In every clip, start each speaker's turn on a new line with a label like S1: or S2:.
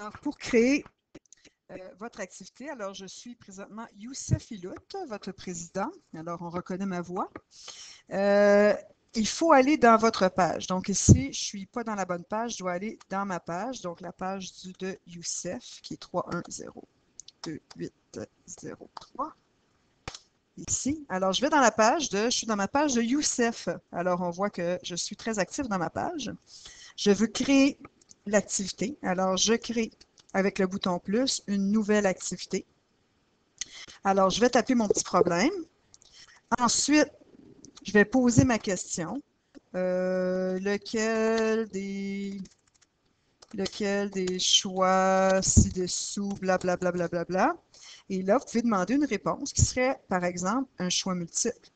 S1: Alors, pour créer votre activité, alors je suis présentement Youssef Ilout, votre président. Alors, on reconnaît ma voix. Il faut aller dans votre page. Donc ici, je ne suis pas dans la bonne page, je dois aller dans ma page, donc la page de Youssef, qui est 3102803. Ici. Alors, je vais dans la page je suis dans ma page de Youssef. Alors, on voit que je suis très active dans ma page. Je veux créer l'activité. Alors, je crée avec le bouton plus une nouvelle activité. Alors, je vais taper mon petit problème. Ensuite, je vais poser ma question. Lequel des choix ci-dessous, blablabla, bla, bla, bla, bla. Et là, vous pouvez demander une réponse qui serait, par exemple, un choix multiple.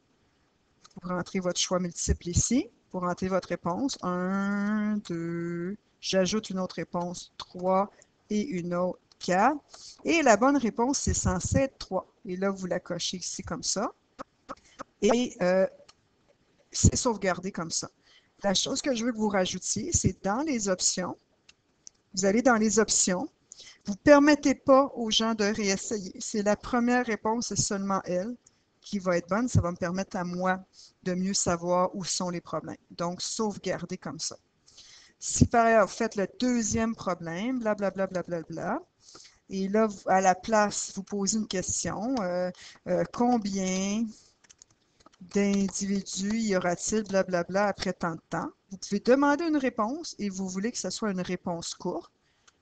S1: Vous rentrez votre choix multiple ici. Vous rentrez votre réponse. 1, 2, j'ajoute une autre réponse, 3 et une autre, 4. Et la bonne réponse, c'est censé être 3. Et là, vous la cochez ici comme ça. Et c'est sauvegardé comme ça. La chose que je veux que vous rajoutiez, c'est dans les options. Vous allez dans les options. Vous ne permettez pas aux gens de réessayer. C'est la première réponse, c'est seulement elle qui va être bonne. Ça va me permettre à moi de mieux savoir où sont les problèmes. Donc, sauvegarder comme ça. Si par ailleurs, vous faites le deuxième problème, blablabla, blablabla, et là, à la place, vous posez une question. Combien d'individus y aura-t-il, blablabla, après tant de temps? Vous pouvez demander une réponse et vous voulez que ce soit une réponse courte.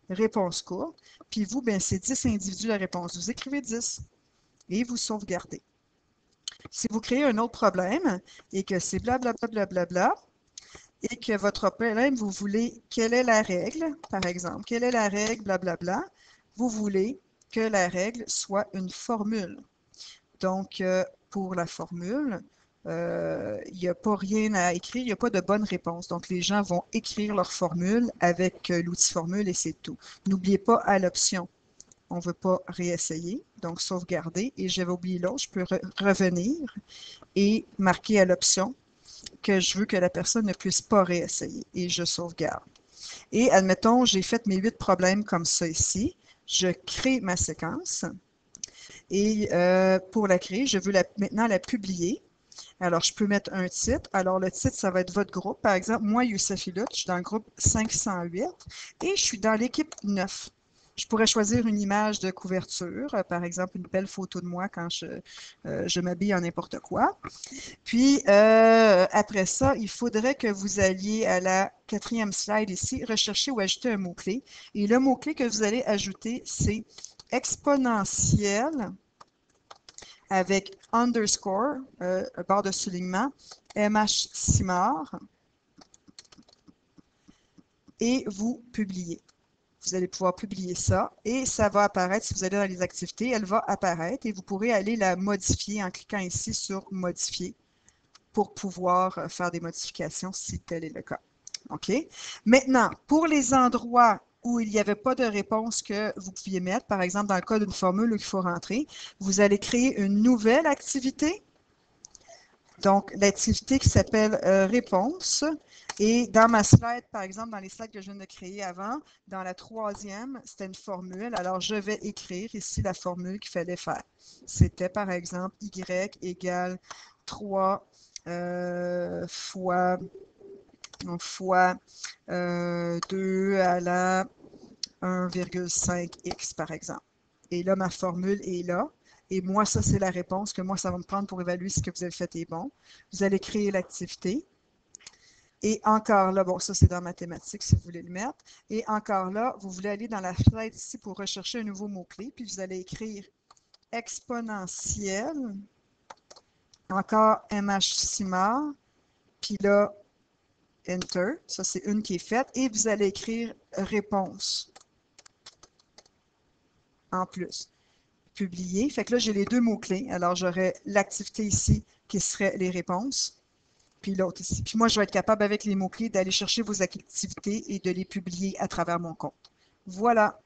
S1: Réponse courte. Puis vous, ben, c'est 10 individus la réponse. Vous écrivez 10 et vous sauvegardez. Si vous créez un autre problème et que c'est blablabla, blablabla, et que votre problème, vous voulez, quelle est la règle, par exemple, quelle est la règle, blablabla, vous voulez que la règle soit une formule. Donc, pour la formule, il n'y a pas rien à écrire, il n'y a pas de bonne réponse. Donc, les gens vont écrire leur formule avec l'outil formule et c'est tout. N'oubliez pas à l'option, on ne veut pas réessayer, donc sauvegarder. Et j'avais oublié l'autre, je peux revenir et marquer à l'option que je veux que la personne ne puisse pas réessayer et je sauvegarde. Et admettons, j'ai fait mes 8 problèmes comme ça ici. Je crée ma séquence. Et pour la créer, je veux maintenant la publier. Alors, je peux mettre un titre. Alors, le titre, ça va être votre groupe. Par exemple, moi, Youssef Ilout, je suis dans le groupe 508 et je suis dans l'équipe 9. Je pourrais choisir une image de couverture, par exemple, une belle photo de moi quand je m'habille en n'importe quoi. Puis, après ça, il faudrait que vous alliez à la 4e slide ici, rechercher ou ajouter un mot-clé. Et le mot-clé que vous allez ajouter, c'est exponentiel avec underscore, barre de soulignement, MH et vous publiez. Vous allez pouvoir publier ça et ça va apparaître, si vous allez dans les activités, elle va apparaître et vous pourrez aller la modifier en cliquant ici sur modifier pour pouvoir faire des modifications si tel est le cas. OK? Maintenant, pour les endroits où il n'y avait pas de réponse que vous pouviez mettre, par exemple dans le cas d'une formule où il faut rentrer, vous allez créer une nouvelle activité. Donc, l'activité qui s'appelle réponse. Et dans ma slide, par exemple, dans les slides que je viens de créer avant, dans la 3e, c'était une formule. Alors, je vais écrire ici la formule qu'il fallait faire. C'était, par exemple, y égale 3 fois 2 à la 1,5x, par exemple. Et là, ma formule est là. Et moi, ça, c'est la réponse que moi, ça va me prendre pour évaluer si ce que vous avez fait est bon. Vous allez créer l'activité. Et encore là, bon, ça, c'est dans mathématiques si vous voulez le mettre. Et encore là, vous voulez aller dans la fenêtre ici pour rechercher un nouveau mot-clé. Puis vous allez écrire exponentiel. Encore MH puis là, Enter. Ça, c'est une qui est faite. Et vous allez écrire réponse en plus. Publier. Fait que là, j'ai les deux mots-clés. Alors, j'aurai l'activité ici qui serait les réponses, puis l'autre ici. Puis moi, je vais être capable avec les mots-clés d'aller chercher vos activités et de les publier à travers mon compte. Voilà.